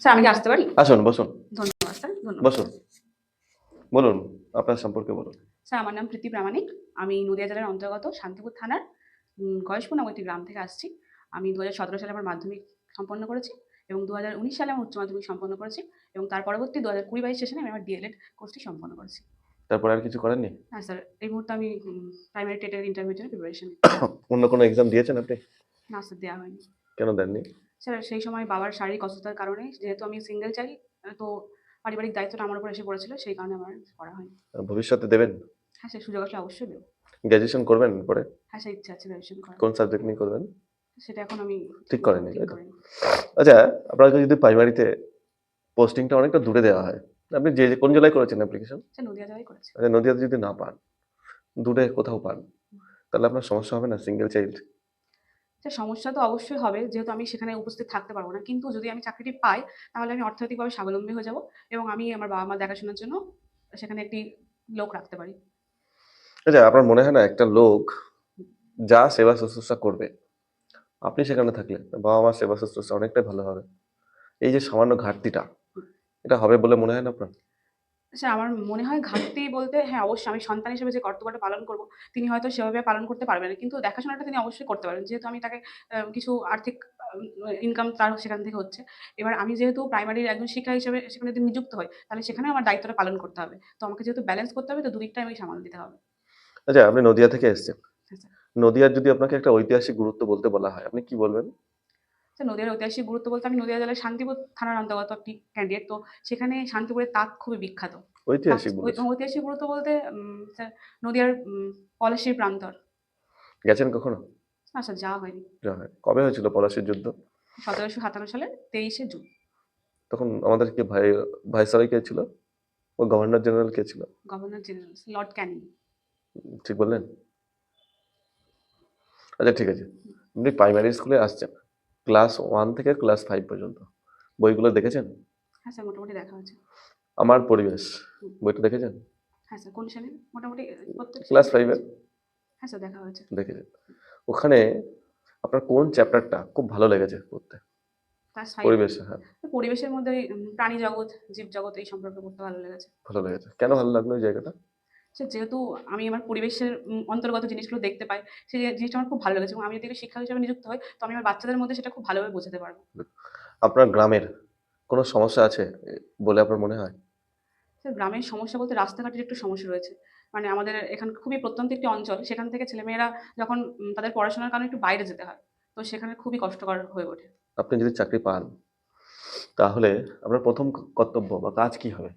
Sir আমি কি আসতে পারি? আসুন, বসুন। ধন্যবাদ স্যার, ধন্যবাদ। বসুন, বলুন আপনার সম্পর্কে বলুন। স্যার আমার নাম প্রীতি প্রামাণিক। আমি নদিয়া জেলার অন্তর্গত শান্তিপুর থানার গয়েশপুর নামক একটি গ্রাম থেকে আসছি। আমি 2017 সালে আমার মাধ্যমিক সম্পন্ন করেছি এবং 2019 সালে আমার উচ্চ মাধ্যমিক সম্পন্ন করেছি এবং তার পরবর্তী 2020-22 সেশনে আমি আমার ডিএলএড কোর্সটি সম্পন্ন করেছি। তারপরে আর কিছু করেননি? হ্যাঁ স্যার, এই মুহূর্তে আমি প্রাইমারি টেটের ইন্টারভিউর জন্য প্রিপারেশন অন্য কোনো এক্সাম দিয়েছেন আপনি? না স্যার, দেওয়া হয়নি। কেন দেননি? স্যার সেই সময় বাবার শারীরিক অসুস্থতার কারণে, যেহেতু আমি সিঙ্গেল চাইল্ড, তো পারিবারিক দায়িত্বটা আমার উপর এসে পড়েছিল, সেই কারণে আমার করা হয়নি। ভবিষ্যতে দেবেন? হ্যাঁ স্যার, সুযোগ আসলে অবশ্যই দেবো। গ্র্যাজুয়েশন করবেন পরে? হ্যাঁ স্যার, ইচ্ছা আছে গ্র্যাজুয়েশন করার। কোন সাবজেক্ট নিয়ে করবেন? সেটা এখন আমি ঠিক করেননি, ঠিক তাই তো? করিনি। আচ্ছা, আপনাকে যদি প্রাইমারিতে পোস্টিংটা অনেকটা দূরে দেওয়া হয়, আপনি যে কোন জেলায় করেছেন অ্যাপ্লিকেশন? স্যার নদিয়া জেলায় করেছি। আচ্ছা, নদিয়াতে যদি না পান, দূরে কোথাও পান, তাহলে আপনার সমস্যা হবে না? Single child. স্যার সমস্যা তো অবশ্যই হবে, যেহেতু আমি সেখানে উপস্থিত থাকতে পারবো না। কিন্তু যদি আমি চাকরিটি পাই, তাহলে আমি অর্থনৈতিকভাবে স্বাবলম্বী হয়ে যাবো এবং আমি আমার বাবা-মা দেখাশোনার জন্য সেখানে একটি লোক রাখতে পারি। আচ্ছা, আপনার মনে হয় না একটা লোক যা সেবা শুশ্রূষা করবে, আপনি সেখানে থাকলে বাবা মার সেবা শুশ্রূষা অনেকটাই ভালো হবে? এই যে সামান্য ঘাটতিটা, এটা হবে বলে মনে হয় না আপনার? স্যার আমার মনে হয় ঘাটতি বলতে, হ্যাঁ অবশ্যই আমি সন্তান হিসেবে যে কর্তব্যটা পালন করব, তিনি হয়তো সেভাবে পালন করতে পারবেন না। কিন্তু দেখাশোনাটা তিনি অবশ্যই করতে পারবেন। যেহেতু আমি তাকে কিছু আর্থিক ইনকাম তার সেখান থেকে হচ্ছে। এবার আমি যেহেতু প্রাইমারির একজন শিক্ষা হিসেবে সেখানে যদি নিযুক্ত হই, তাহলে সেখানেও আমার দায়িত্বটা পালন করতে হবে। তো আমাকে যেহেতু ব্যালেন্স করতে হবে, তো দুদিকটাই আমাকে সামাল দিতে হবে। আচ্ছা, আপনি নদিয়া থেকে এসেছেন। হ্যাঁ স্যার। নদিয়ার যদি আপনাকে একটা ঐতিহাসিক গুরুত্ব বলতে বলা হয়, আপনি কি বলবেন? স্যার নদীয়ার ঐতিহাসিক গুরুত্ব বলতে, আমি নদীয়া জেলার শান্তিপুর থানার অন্তর্গত একটি ক্যান্ডিডেট। তো সেখানে শান্তিপুরের তাঁত খুবই বিখ্যাত। তাঁত ঐতিহাসিক বলেছে। ঐতিহাসিক গুরুত্ব বলতে স্যার নদীয়ার পলাশীর প্রান্তর। গেছেন কখনো? না স্যার, যাওয়া হয়নি। যা হয়। কবে হয়েছিল পলাশীর যুদ্ধ? 1757 সালের 23শে জুন। তখন আমাদের কি ভাইসরয় কে ছিল? ও গভর্নর জেনারেল কে ছিল? Governor general Lord Canning. ঠিক বললেন? আচ্ছা, ঠিক আছে। আপনি প্রাইমারি স্কুলে আসছেন, ক্লাস 1 থেকে ক্লাস 5 পর্যন্ত। বইগুলো দেখেছেন? হ্যাঁ স্যার, মোটামুটি দেখা হয়েছে। আমার পরিবেশ হুম। বইটা দেখেছেন? হ্যাঁ স্যার, কোন শ্রেণীর? মোটামুটি প্রত্যেক ক্লাস শ্রেণীর 5 দেখেছি। এর হ্যাঁ স্যার, দেখা হয়েছে। দেখেছেন? ওখানে আপনার কোন চ্যাপ্টারটা খুব ভালো লেগেছে পড়তে? ক্লাস 5 এ পরিবেশে, হ্যাঁ। পরিবেশের মধ্যে প্রাণী জগৎ, জীব জগৎ এই সম্পর্কে পড়তে ভালো লেগেছে। ভালো লেগেছে। কেন ভালো লাগলো ওই জায়গাটা? স্যার যেহেতু আমি আমার পরিবেশের অন্তর্গত জিনিসগুলো দেখতে পাই, সেই জিনিসটা আমার খুব ভালো লেগেছে এবং আমি যদি শিক্ষক হিসেবে নিযুক্ত হই, তো আমি আমার বাচ্চাদের মধ্যে সেটা খুব ভালোভাবে বোঝাতে পারবো। আপনার গ্রামের কোনো সমস্যা আছে বলে আপনার মনে হয়? স্যার গ্রামের সমস্যা বলতে রাস্তাঘাটের একটু সমস্যা রয়েছে। মানে আমাদের এখানে খুবই প্রত্যন্ত একটি অঞ্চল। সেখান থেকে ছেলেমেয়েরা যখন তাদের পড়াশোনার কারণে একটু বাইরে যেতে হয়। তো সেখানে খুবই কষ্টকর হয়ে ওঠে। আপনি যদি চাকরি পান, তাহলে আপনার প্রথম কর্তব্য বা কাজ কি হবে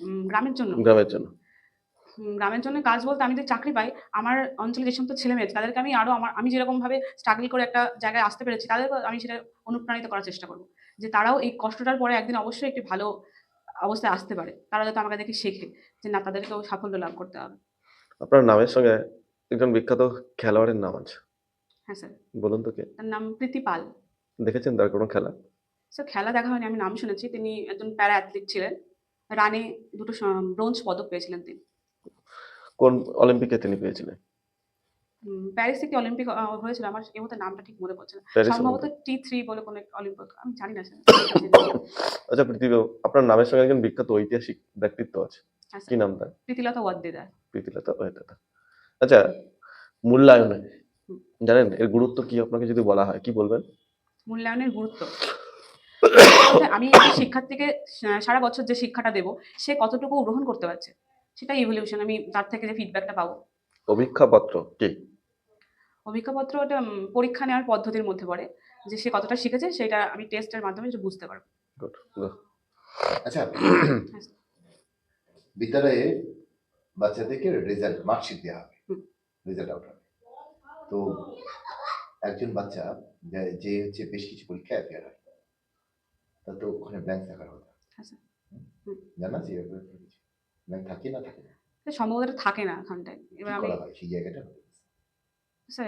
আমার গ্রামের জন্য গ্রামের জন্য? গ্রামের জন্য কাজ বলতে, আমি যদি চাকরি পাই, আমার অঞ্চলে যে সমস্ত ছেলেমেয়ে আছে তাদেরকে আমি আরো আমি যেরকমভাবে স্ট্রাগল করে একটা জায়গায় আসতে পেরেছি, তাদেরকেও আমি সেটা অনুপ্রাণিত করার চেষ্টা করব। যে তারাও এই কষ্টটার পরে একদিন অবশ্যই একটি ভালো অবস্থায় আসতে পারে। তারা যাতে আমাকে দেখে শেখে যে না, তাদেরকেও সাফল্য লাভ করতে হবে। আপনার নামের সঙ্গে একজন বিখ্যাত খেলোয়াড়ের নাম আছে, হ্যাঁ স্যার। বলুন তো কে? তার নাম প্রীতি পাল। দেখেছেন তার কোনো খেলা? স্যার খেলা দেখা হয়নি, আমি নাম শুনেছি। তিনি একজন প্যারা অ্যাথলিট ছিলেন। রানে ২ টো ব্রোঞ্জ পদক পেয়েছিলেন তিনি। কোন অলিম্পিকে তিনি পেয়েছিলেন? প্যারিস একটি অলিম্পিক হয়েছিল। আমার এই মুহূর্তে নামটা ঠিক মনে পড়ছে না। প্যারিস সম্ভবত অলিম্পিক। T3 বলে কোনো একটা অলিম্পিক। আমি জানি না স্যার। সঠিকটা জেনে নিই। আচ্ছা, পৃথিবী, আপনার নামের সঙ্গে একজন বিখ্যাত ঐতিহাসিক ব্যক্তিত্ব আছে, হ্যাঁ কি স্যার। নাম তার? প্রীতিলতা ওয়াদ্দেদার। প্রীতিলতা ওয়াদ্দেদার। আচ্ছা, মূল্যায়নে হুম। জানেন এর গুরুত্ব কি? আপনাকে যদি বলা হয় কি বলবেন? মূল্যায়নের গুরুত্ব। গুরুত্ব বলতে, আমি একটি শিক্ষার্থীকে সারা বছর যে শিক্ষাটা দেব, সে কতটুকু গ্রহণ করতে পারছে। সেটাই ইভ্যালুয়েশন। আমি তার থেকে যে ফিডব্যাকটা পাবো। অভিক্ষাপত্র কি? অভিজ্ঞাপত্র ওটা পরীক্ষা নেওয়ার পদ্ধতির মধ্যে পড়ে। যে সে কতটা শিখেছে সেটা আমি টেস্টের মাধ্যমে যে বুঝতে পারবো। গুড। আচ্ছা, হ্যাঁ স্যার। বিদ্যালয়ে বাচ্চাদেরকে রেজাল্ট মার্কশিট দেওয়া হবে, হুম। রেজাল্ট আউট হবে। তো একজন বাচ্চা যে হচ্ছে বেশ কিছু পরীক্ষায় অ্যাপিয়ার হয়, তার তো ওখানে ব্ল্যাঙ্ক থাকার কথা। হ্যাঁ স্যার। হুম। জানা আছে ব্ল্যাঙ্ক থাকে না থাকে না? সম্ভবত এটা থাকে না ওখানটায়। কি এবার আমি করা হয় সেই জায়গাটা? স্যার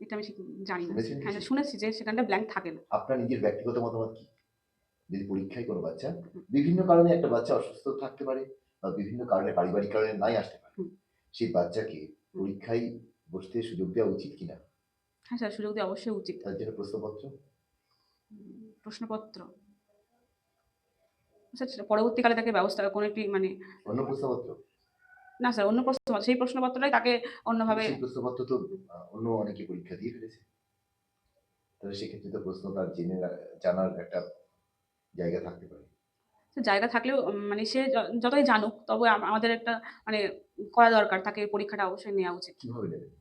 এটা আমি ঠিক জানি না। শুনেছেন হ্যাঁ কিছু? স্যার, শুনেছি যে সেখানটা ব্ল্যাঙ্ক থাকে না। আপনার নিজের ব্যক্তিগত মতামত কি? যদি পরীক্ষায় কোনো বাচ্চা বিভিন্ন কারণে, একটা বাচ্চা অসুস্থ থাকতে পারে বা বিভিন্ন কারণে, পারিবারিক কারণে নাই আসতে পারে, হুম। সেই বাচ্চাকে পরীক্ষায় বসতে সুযোগ দেওয়া উচিত কিনা? হ্যাঁ স্যার, সুযোগ দেওয়া অবশ্যই উচিত। তার জন্য প্রশ্নপত্র, প্রশ্নপত্র স্যার পরবর্তীকালে তাকে ব্যবস্থা কোনো একটি মানে অন্য প্রশ্নপত্র? না স্যার অন্য প্রশ্নপত্র, সেই প্রশ্নপত্রটাই তাকে অন্যভাবে সেই প্রশ্নপত্র তো অন্য অনেকে পরীক্ষা দিয়ে ফেলেছে, তাহলে সেক্ষেত্রে তো প্রশ্ন তার জানার একটা জায়গা থাকতে পারে। জায়গা থাকলেও মানে সে যতই জানুক তবে আমাদের একটা মানে করা দরকার, তাকে পরীক্ষাটা অবশ্যই নেওয়া উচিত। কিভাবে নেবেন?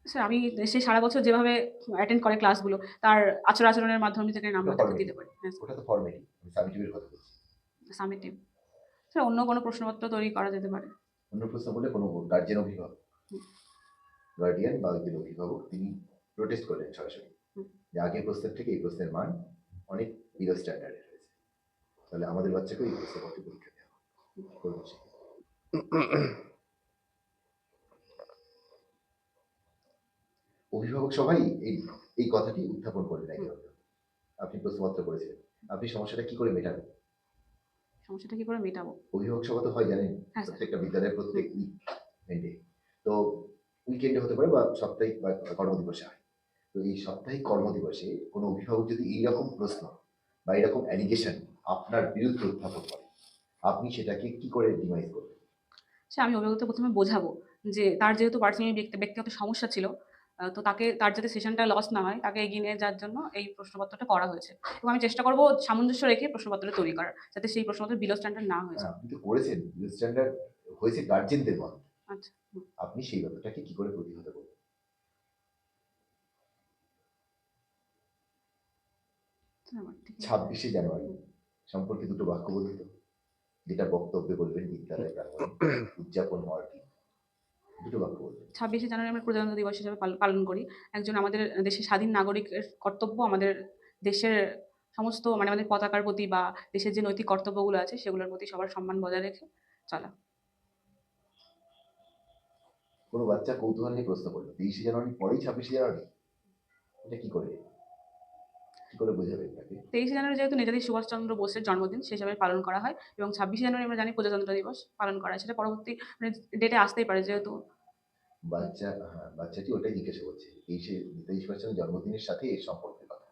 স্যার আমি সে সারা বছর যেভাবে অ্যাটেন্ড করে ক্লাসগুলো, তার আচরণের মাধ্যমে তাকে নাম্বার তাকে দিতে পারি। হ্যাঁ ওটা তো ফর্মেটিভ, আমি সাবমিটিভের কথা বলছি। সামেটিভ। স্যার অন্য কোনো প্রশ্নপত্র তৈরি করা যেতে পারে। অন্য প্রশ্ন বলে কোনো গার্জিয়ান অভিভাবক, গার্ডিয়ান বা একজন অভিভাবক তিনি প্রোটেস্ট করলেন সরাসরি যে আগের প্রশ্নের থেকে এই প্রশ্নের মান অনেক বিলো স্ট্যান্ডার্ডের হয়েছে, তাহলে আমাদের বাচ্চাকে এই প্রশ্নপত্র পরীক্ষা দেওয়া করবো। অভিভাবক সবাই এই এই কথাটি উত্থাপন করলেন একে। আপনি প্রশ্নপত্র করেছিলেন, আপনি সমস্যাটা কি করে মেটাবেন? সমস্যাটা কি করে মেটাবো? অভিভাবক সভা তো হয় জানেন, হ্যাঁ স্যার। প্রত্যেকটা বিদ্যালয়ের প্রত্যেক উইকেন্ডে, তো উইকেন্ডে হতে পারে বা সাপ্তাহিক বা কর্মদিবসে হয়। তো এই সাপ্তাহিক কর্মদিবসে কোনো অভিভাবক যদি এইরকম প্রশ্ন বা এরকম অ্যালিগেশন আপনার বিরুদ্ধে উত্থাপন করে, আপনি সেটাকে কি করে ডিমাইজ করবেন? সে আমি অভিভাবককে প্রথমে বোঝাবো যে তার যেহেতু পার্সোনালি ব্যক্তিগত সমস্যা ছিল, তো তার যাতে সেশনটা লস না হয়, তাকে এগিয়ে নিয়ে যাওয়ার জন্য এই প্রশ্নপত্রটা করা হয়েছে। এবং আমি চেষ্টা করবো সামঞ্জস্য রেখে প্রশ্নপত্রটা তৈরি করার, যাতে সেই প্রশ্নপত্র বিলো স্ট্যান্ডার্ড না হয়ে যায়। আপনি তো করেছেন, স্ট্যান্ডার্ড হয়েছে গার্জেনদের মধ্যে, আচ্ছা। আপনি সেই ব্যাপারটাকে কি করে প্রতিহত করবেন? 26শে জানুয়ারি সম্পর্কে দুটো বাক্য বলুন তো, যেটা বক্তব্যে বলবেন বিদ্যালয় প্রাঙ্গণে উদযাপন হওয়ার দিন, দুটো বাক্য বলবেন। 26শে জানুয়ারি আমরা প্রজাতন্ত্র দিবস হিসেবে পালন করি। একজন আমাদের দেশের স্বাধীন নাগরিকের কর্তব্য আমাদের দেশের সমস্ত মানে আমাদের পতাকার প্রতি বা দেশের যে নৈতিক কর্তব্যগুলো আছে সেগুলোর প্রতি সবার সম্মান বজায় রেখে চলা। কোনো বাচ্চা কৌতূহল নিয়ে প্রশ্ন করলো 23শে জানুয়ারি পরেই 26শে জানুয়ারি, এটা কি করে বোঝাবেন তাকে? 23শে জানুয়ারি যেহেতু নেতাজি সুভাষচন্দ্র বোসের জন্মদিন, সেই হিসাবে পালন করা হয়। এবং 26শে জানুয়ারি আমরা জানি প্রজাতন্ত্র দিবস পালন করা হয়, সেটা পরবর্তী মানে ডেটে আসতেই পারে যেহেতু বাচ্চাটি ওটাই জিজ্ঞাসা করছে, নেতাজি সুভাষচন্দ্রের জন্মদিনের সাথে এর সম্পর্কের কথা।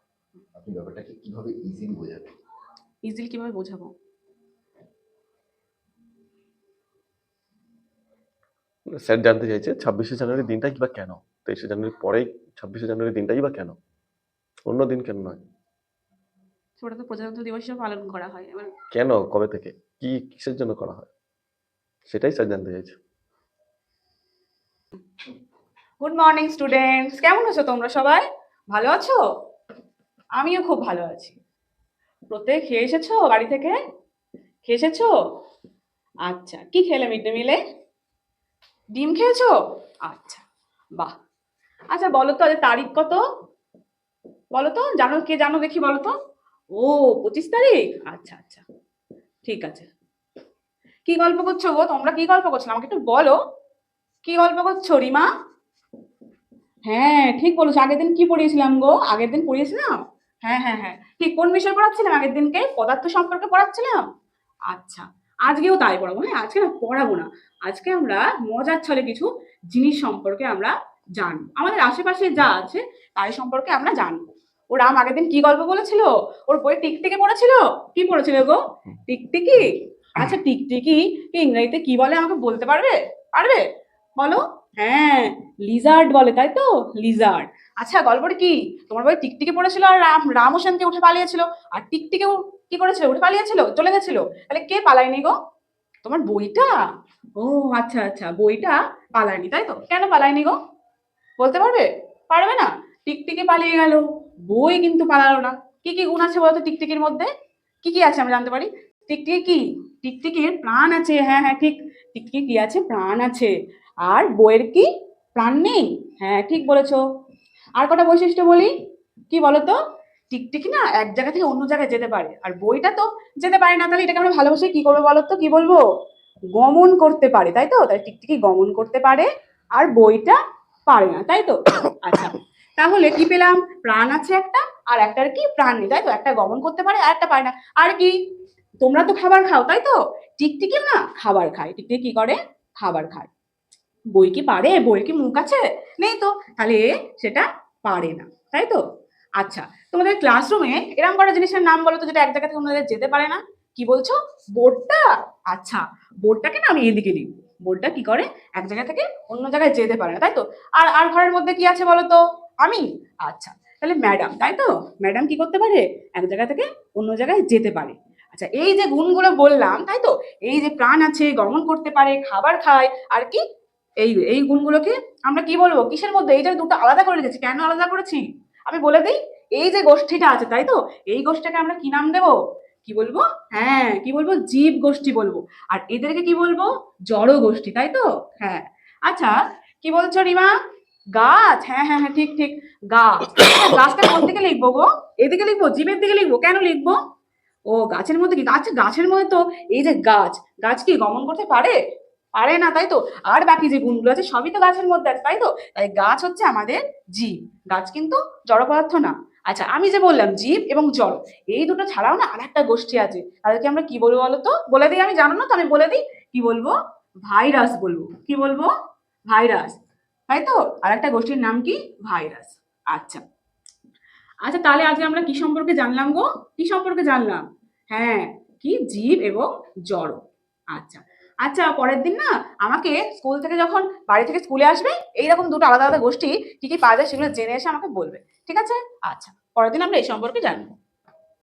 আপনি ব্যাপারটাকে কিভাবে ইজিলি বোঝাবেন? ইজিলি কিভাবে বোঝাবো? স্যার জানতে চাইছে 26শে জানুয়ারি দিনটাই বা কেন, 23শে জানুয়ারি পরেই 26শে জানুয়ারি দিনটাই বা কেন, অন্য দিন কেন নয়? ওটা তো প্রজাতন্ত্র দিবস হিসেবে পালন করা হয়। এবার কেন, কবে থেকে, কি কিসের জন্য করা হয়, সেটাই স্যার জানতে চাইছে। গুড মর্নিং স্টুডেন্টস, কেমন আছো তোমরা সবাই? ভালো আছো? আমিও খুব ভালো আছি। প্রত্যেক খেয়ে এসেছো বাড়ি থেকে? খেয়ে এসেছো? আচ্ছা, কি খেলে মিড ডে মিলে? ডিম খেয়েছো? আচ্ছা, বাহ। আচ্ছা বলো তো, আজ তারিখ কত? বলো তো, জানো কে জানো দেখি বলো তো। ও 25 তারিখ, আচ্ছা আচ্ছা, ঠিক আছে। কি গল্প করছো গো তোমরা? কি গল্প করছো আমাকে একটু বলো, কি গল্প করছো রিমা? হ্যাঁ ঠিক বলেছো, আগের দিন কি পড়িয়েছিলাম গো? আগের দিন পড়িয়েছিলাম, হ্যাঁ হ্যাঁ হ্যাঁ, ঠিক কোন বিষয় পড়াচ্ছিলাম আগের দিনকে? পদার্থ সম্পর্কে পড়াচ্ছিলাম। আচ্ছা, আজকেও তাই পড়াবো। হ্যাঁ, আজকে না পড়াবো না, আজকে আমরা মজার ছলে কিছু জিনিস সম্পর্কে আমরা জানবো, আমাদের আশেপাশে যা আছে তাই সম্পর্কে আমরা জানবো। ও রাম আগের দিন কি গল্প বলেছিল? ওর বই টিকটিকি পড়েছিল। কি পড়েছিল গো? টিকটিকি। আচ্ছা টিকটিকি ইংরেজিতে কি বলে আমাকে বলতে পারবে? পারবে? বলো। হ্যাঁ, লিজার্ড বলে, তাই তো, লিজার্ড। আচ্ছা গল্পটা কি? তোমার বই টিকটিকি পড়েছিল আর রাম হোসেনকে উঠে পালিয়েছিল, আর টিকটিকিও কি করেছিল? উঠে পালিয়েছিল, চলে গেছিল। তাহলে কে পালায়নি গো? তোমার বইটা? ও আচ্ছা আচ্ছা, বইটা পালায়নি তাই তো, কেন পালায়নি গো? বলতে পারবে? পারবে না? টিকটিকি পালিয়ে গেল, বই কিন্তু পালালো না। কি কি গুণ আছে বলতো টিকটিকির মধ্যে? কি কি আছে আমরা জানতে পারি? টিকটিকি কি? টিকটিকির প্রাণ আছে, হ্যাঁ হ্যাঁ ঠিক। টিকটিকি কি আছে? প্রাণ আছে। আর বইয়ের কি প্রাণ নেই? হ্যাঁ ঠিক বলেছো। আর কটা বৈশিষ্ট্য বলি, কি বলতো? টিকটিকি না এক জায়গা থেকে অন্য জায়গায় যেতে পারে, আর বইটা তো যেতে পারে না। তাহলে এটাকে আমরা ভালোবাসে কি করবো বলতো? কি বলবো? গমন করতে পারে, তাই তো? তাই টিকটিকি গমন করতে পারে আর বইটা পারে না, তাই তো? আচ্ছা, তাহলে কি পেলাম? প্রাণ আছে একটা, আর একটার কি প্রাণ নেই, তাই তো? একটা গমন করতে পারে আর একটা পারে না। আর কি? তোমরা তো খাবার খাও, তাই তো? টিকটিকিও না খাবার খায়। টিকটিকি কি করে? খাবার খায়। বই কি পারে? বইয়ের কি মুখ আছে? নেই তো, তাহলে সেটা পারে না, তাই তো? আচ্ছা, তোমাদের ক্লাসরুমে এরকম কটা জিনিসের নাম বলো তো যেটা এক জায়গা থেকে অন্য জায়গায় যেতে পারে না? কি বলছো? বোর্ডটা? আচ্ছা, বোর্ডটাকে না আমি এদিকে লিখবো। বোর্ডটা কি করে? এক জায়গা থেকে অন্য জায়গায় যেতে পারে না, তাই তো? আর আর ঘরের মধ্যে কি আছে বলো তো? আমি? আচ্ছা, তাহলে ম্যাডাম, তাই তো? ম্যাডাম কি করতে পারে? এক জায়গা থেকে অন্য জায়গায় যেতে পারে। আচ্ছা, এই যে গুণগুলো বললাম, তাই তো? এই যে প্রাণ আছে, গমন করতে পারে, খাবার খায়, আর কি? এই গুণগুলোকে আমরা কি বলবো? কিসের মধ্যে? এইটা দুটো আলাদা করে রেখেছি। কেন আলাদা করেছি? আমি বলে দিই। এই যে গোষ্ঠীটা আছে, তাই তো? এই গোষ্ঠীটাকে আমরা কি নাম দেবো? কি বলবো? হ্যাঁ, কি বলবো? জীব গোষ্ঠী বলবো। আর এদেরকে কি বলবো? জড় গোষ্ঠী, তাই তো? হ্যাঁ। আচ্ছা, কি বলছো রিমা? গাছ? হ্যাঁ হ্যাঁ হ্যাঁ, ঠিক ঠিক, গাছ। আচ্ছা, গাছটা কোন দিকে লিখবো গো? এদিকে লিখবো? জীবের দিকে লিখবো? কেন লিখবো? ও, গাছের মধ্যে কি? আচ্ছা, গাছের মধ্যে তো এই যে গাছ, গাছ কি গমন করতে পারে? পারে না, তাই তো? আর বাকি যে গুণগুলো আছে সবই তো গাছের মধ্যে আছে, তাই তো? তাই গাছ হচ্ছে আমাদের জীব। গাছ কিন্তু জড় পদার্থ না। আচ্ছা, আমি যে বললাম জীব এবং জড়, এই দুটো ছাড়াও না আরেকটা গোষ্ঠী আছে, তাদেরকে আমরা কি বলবো বলো তো? বলে দিই, আমি জানো না তো, আমি বলে দিই। কি বলবো? ভাইরাস বলবো। কি বলবো? ভাইরাস, তাই তো? আরেকটা গোষ্ঠীর নাম কি? ভাইরাস। আচ্ছা। আচ্ছা, তাহলে আজকে আমরা কি সম্পর্কে জানলাম গো? কি সম্পর্কে জানলাম? হ্যাঁ, কি? জীব এবং জড়। আচ্ছা। আচ্ছা, পরের দিন না আমাকে স্কুল থেকে যখন বাড়ি থেকে স্কুলে আসবে, এইরকম দুটো আলাদা আলাদা গোষ্ঠী কি কি পাওয়া যায় সেগুলো জেনে এসে আমাকে বলবে, ঠিক আছে? আচ্ছা, পরের দিন আমরা এই সম্পর্কে জানবো।